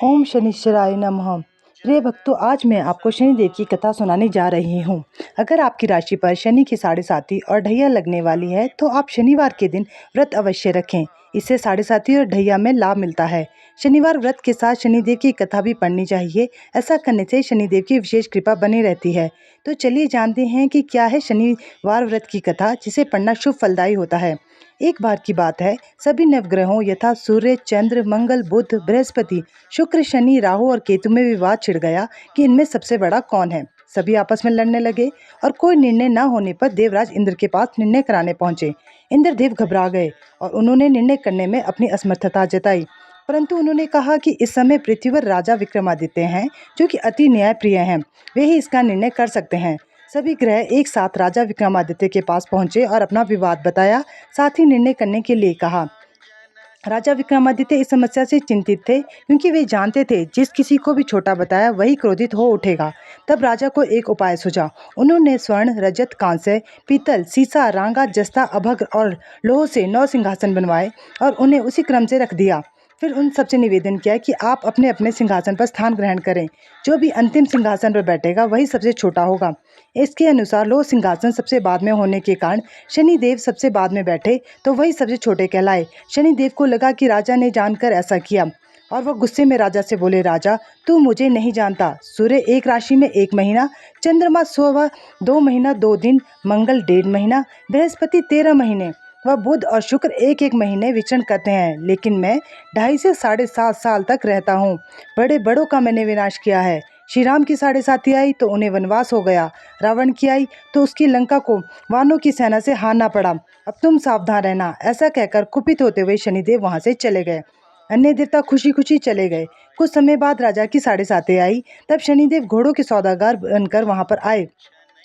ओम शनिश्चराय नमः। प्रिय भक्तों, आज मैं आपको शनिदेव की कथा सुनाने जा रही हूँ। अगर आपकी राशि पर शनि की साढ़े साती और ढैया लगने वाली है तो आप शनिवार के दिन व्रत अवश्य रखें। इससे साढ़े साती और ढैया में लाभ मिलता है। शनिवार व्रत के साथ शनिदेव की कथा भी पढ़नी चाहिए। ऐसा करने से शनिदेव की विशेष कृपा बनी रहती है। तो चलिए जानते हैं कि क्या है शनिवार व्रत की कथा, जिसे पढ़ना शुभ फलदायी होता है। एक बार की बात है, सभी नवग्रहों यथा सूर्य, चंद्र, मंगल, बुध, बृहस्पति, शुक्र, शनि, राहु और केतु में विवाद छिड़ गया कि इनमें सबसे बड़ा कौन है। सभी आपस में लड़ने लगे और कोई निर्णय न होने पर देवराज इंद्र के पास निर्णय कराने पहुंचे। इंद्रदेव घबरा गए और उन्होंने निर्णय करने में अपनी असमर्थता जताई। परंतु उन्होंने कहा कि इस समय पृथ्वी पर राजा विक्रमादित्य हैं, जो कि अति न्यायप्रिय हैं। वे ही इसका निर्णय कर सकते हैं। सभी ग्रह एक साथ राजा विक्रमादित्य के पास पहुंचे और अपना विवाद बताया, साथ ही निर्णय करने के लिए कहा। राजा विक्रमादित्य इस समस्या से चिंतित थे, क्योंकि वे जानते थे जिस किसी को भी छोटा बताया वही क्रोधित हो उठेगा। तब राजा को एक उपाय सूझा। उन्होंने स्वर्ण, रजत, कांस्य, पीतल, सीसा, रांगा, जस्ता, अभ्रक और लोह से 9 सिंहासन बनवाए और उन्हें उसी क्रम से रख दिया। फिर उन सबसे निवेदन किया कि आप अपने अपने सिंहासन पर स्थान ग्रहण करें। जो भी अंतिम सिंहासन पर बैठेगा वही सबसे छोटा होगा। इसके अनुसार लोह सिंहासन सबसे बाद में होने के कारण शनिदेव सबसे बाद में बैठे तो वही सबसे छोटे कहलाए। शनिदेव को लगा कि राजा ने जानकर ऐसा किया और वह गुस्से में राजा से बोले, राजा, तू मुझे नहीं जानता। सूर्य एक राशि में 1 महीना, चंद्रमा 2 महीना 2 दिन, मंगल 1.5 महीना, बृहस्पति 13 महीने, वह बुध और शुक्र 1-1 महीने विचरण करते हैं। लेकिन मैं 2.5 से 7.5 साल तक रहता हूँ। बड़े बड़ों का मैंने विनाश किया है। श्री राम की साढ़े साती आई तो उन्हें वनवास हो गया। रावण की आई तो उसकी लंका को वानरों की सेना से हारना पड़ा। अब तुम सावधान रहना। ऐसा कहकर कुपित होते हुए शनिदेव वहां से चले गए। अन्य देवता खुशी खुशी चले गए। कुछ समय बाद राजा की साढ़े साती आई। तब शनिदेव घोड़ों के सौदागर बनकर वहां पर आए।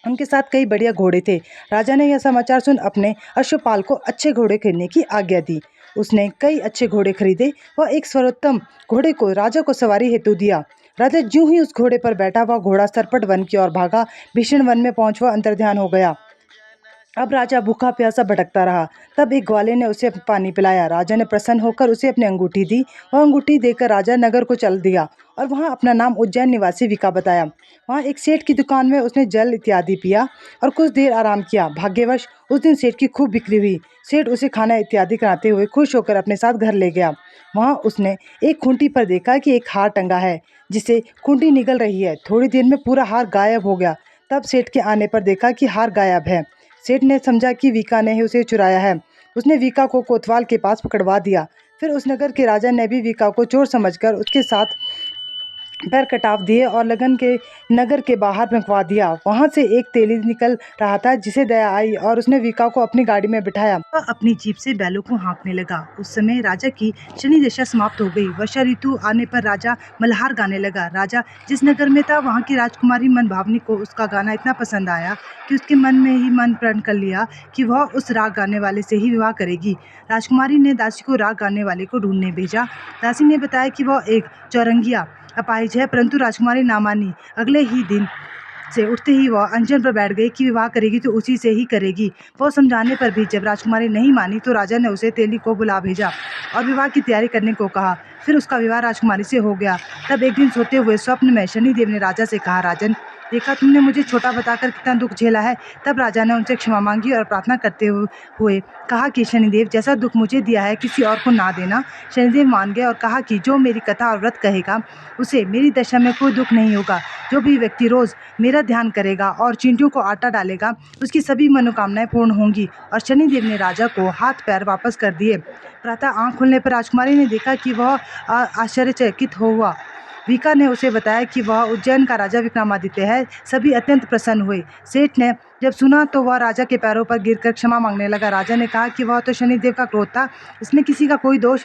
उनके साथ कई बढ़िया घोड़े थे। राजा ने यह समाचार सुन अपने अश्वपाल को अच्छे घोड़े खरीदने की आज्ञा दी। उसने कई अच्छे घोड़े खरीदे। वह एक सर्वोत्तम घोड़े को राजा को सवारी हेतु दिया। राजा ज्यों ही उस घोड़े पर बैठा, वह घोड़ा सरपट वन की ओर भागा। भीषण वन में पहुंच वह अंतर्ध्यान हो गया। अब राजा भूखा प्यासा भटकता रहा। तब एक ग्वाले ने उसे पानी पिलाया। राजा ने प्रसन्न होकर उसे अपनी अंगूठी दी। वह अंगूठी देकर राजा नगर को चल दिया और वहां अपना नाम उज्जैन निवासी विका बताया। वहां एक सेठ की दुकान में उसने जल इत्यादि पिया और कुछ देर आराम किया। भाग्यवश उस दिन सेठ की खूब बिक्री हुई। सेठ उसे खाना इत्यादि कराते हुए खुश होकर अपने साथ घर ले गया। वहां उसने एक खूंटी पर देखा कि एक हार टंगा है, जिसे खूंटी निगल रही है। थोड़ी देर में पूरा हार गायब हो गया। तब सेठ के आने पर देखा कि हार गायब है। सेठ ने समझा कि वीका ने ही उसे चुराया है। उसने वीका को कोतवाल के पास पकड़वा दिया। फिर उस नगर के राजा ने भी वीका को चोर समझकर उसके साथ पैर कटाव दिए और लगन के नगर के बाहर फेंकवा दिया। वहां से एक तेली निकल रहा था, जिसे दया आई और उसने वीका को अपनी गाड़ी में बिठाया। वह अपनी जीप से बैलों को हाँकने लगा। उस समय राजा की शनि दशा समाप्त हो गई। वर्षा ऋतु आने पर राजा मल्हार गाने लगा। राजा जिस नगर में था, वहाँ की राजकुमारी मनभावनी को उसका गाना इतना पसंद आया कि उसके मन में ही मन प्रण कर लिया कि वह उस राग गाने वाले से ही विवाह करेगी। राजकुमारी ने दासी को राग गाने वाले को ढूंढने भेजा। दासी ने बताया कि वह एक चौरंगिया अपाहिज है, परंतु राजकुमारी ना मानी। अगले ही दिन से उठते ही वह अनशन पर बैठ गई कि विवाह करेगी तो उसी से ही करेगी। वह समझाने पर भी जब राजकुमारी नहीं मानी तो राजा ने उसे तेली को बुला भेजा और विवाह की तैयारी करने को कहा। फिर उसका विवाह राजकुमारी से हो गया। तब एक दिन सोते हुए स्वप्न में शनिदेव ने राजा से कहा, राजन, देखा तुमने मुझे छोटा बताकर कितना दुख झेला है। तब राजा ने उनसे क्षमा मांगी और प्रार्थना करते हुए कहा कि शनिदेव, जैसा दुख मुझे दिया है किसी और को ना देना। शनिदेव मान गए और कहा कि जो मेरी कथा और व्रत कहेगा उसे मेरी दशा में कोई दुख नहीं होगा। जो भी व्यक्ति रोज मेरा ध्यान करेगा और चींटियों को आटा डालेगा, उसकी सभी मनोकामनाएं पूर्ण होंगी। और शनिदेव ने राजा को हाथ पैर वापस कर दिए। प्रातः आंख खुलने पर राजकुमारी ने देखा कि वह आश्चर्यचकित हुआ। वीका ने उसे बताया कि वह उज्जैन का राजा विक्रमादित्य है। सभी अत्यंत प्रसन्न हुए। सेठ ने जब सुना तो वह राजा के पैरों पर गिरकर क्षमा मांगने लगा। राजा ने कहा कि वह तो शनिदेव का क्रोध था, इसमें किसी का कोई दोष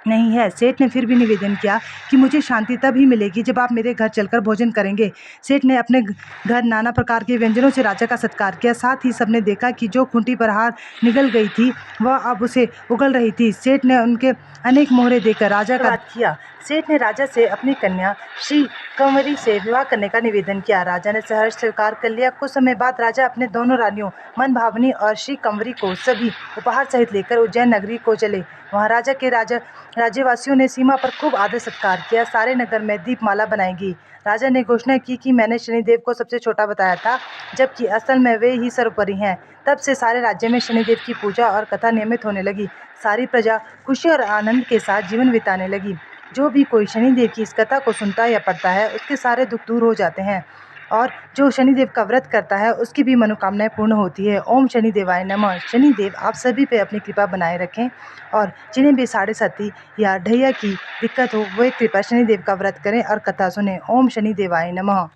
नहीं है। सेठ ने फिर भी निवेदन किया कि मुझे शांति तब ही मिलेगी जब आप मेरे घर चलकर भोजन करेंगे। सेठ ने अपने घर नाना प्रकार के व्यंजनों से राजा का सत्कार किया। साथ ही सबने देखा कि जो खूंटी पर हार निगल गई थी वह अब उसे उगल रही थी। सेठ ने उनके अनेक मोहरे देकर राजा का किया। सेठ ने राजा से अपनी कन्या श्री कंवरी से विवाह करने का निवेदन किया। राजा ने सहर्ष स्वीकार कर लिया। कुछ समय बाद राजा अपने दोनों रानियों मनभावनी और श्री कंवरी को सभी उपहार सहित लेकर उज्जैन नगरी को चले। वहां राजा के राज्यवासियों ने सीमा पर खूब आदर सत्कार किया। सारे नगर में दीपमाला बनाई गई। राजा ने घोषणा की कि मैंने शनिदेव को सबसे छोटा बताया था, जबकि असल में वे ही सर्वोपरि हैं। तब से सारे राज्य में शनिदेव की पूजा और कथा नियमित होने लगी। सारी प्रजा खुशी और आनंद के साथ जीवन बिताने लगी। जो भी कोई शनिदेव की इस कथा को सुनता या पढ़ता है, उसके सारे दुख दूर हो जाते हैं और जो शनिदेव का व्रत करता है उसकी भी मनोकामनाएं पूर्ण होती है। ओम शनिदेवाय नमः। शनिदेव आप सभी पे अपनी कृपा बनाए रखें और जिन्हें भी साढ़े साथी या ढैया की दिक्कत हो, वो कृपा शनिदेव का व्रत करें और कथा सुने। ओम शनिदेवाय नमः।